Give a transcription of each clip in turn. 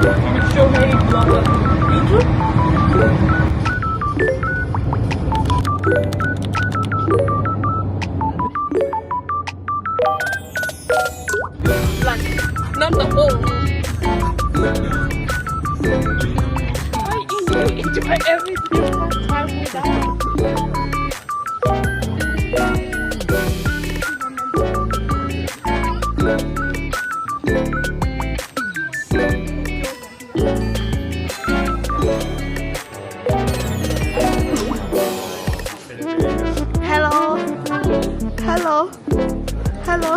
strawberry blossom. YouTube? Like, not the whole. I enjoy every different time with that. Hello. Hello. Hello.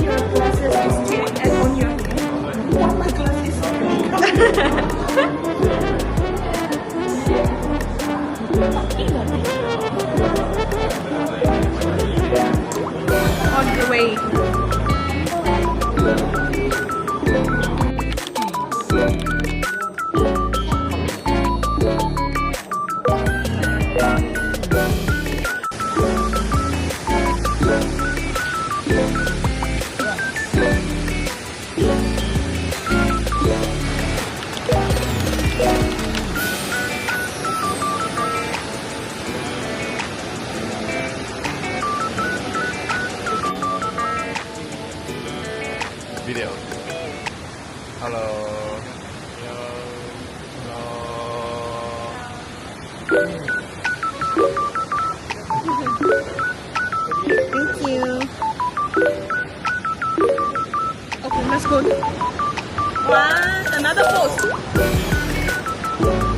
Your glasses is straight and on your head. Why my glasses on the way. Video. Hello. Thank you. Okay, let's go. One, another pose.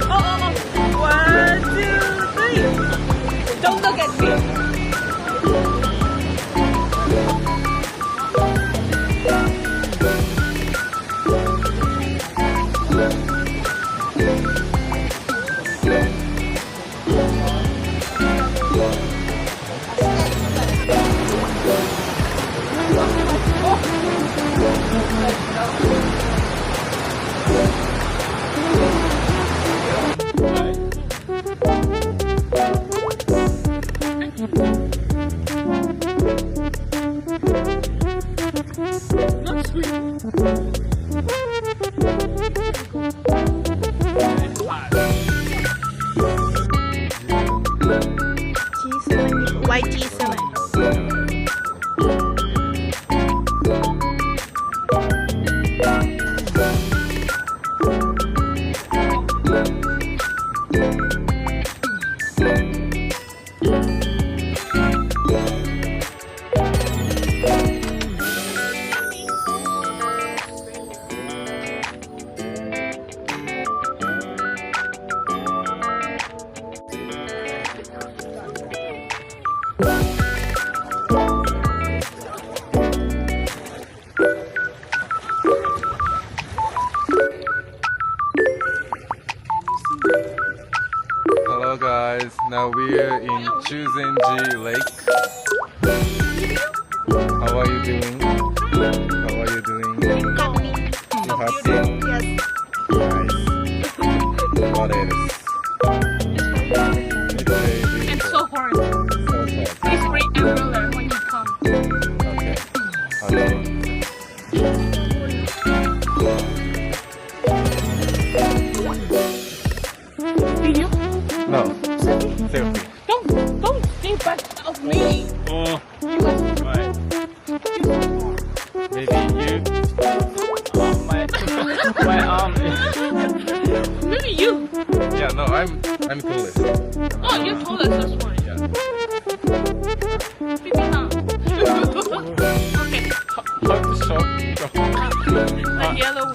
Oh. 1, 2, 3. Don't look at me. G7, white G7. Hello guys, now we're in Chuzenji Lake. How are you doing? How are you doing? You happy? Yes. Nice. What else? It's very And beautiful. so hard. So hot. Please bring umbrella when you come. Okay. Hello. Video? No. Selfie. Don't stay back of me. Oh. Right. Maybe you. My arm. Maybe you. Yeah. No. I'm coolest. Oh, you told us this one. Yeah. Maybe not. Okay. How to show? The yellow.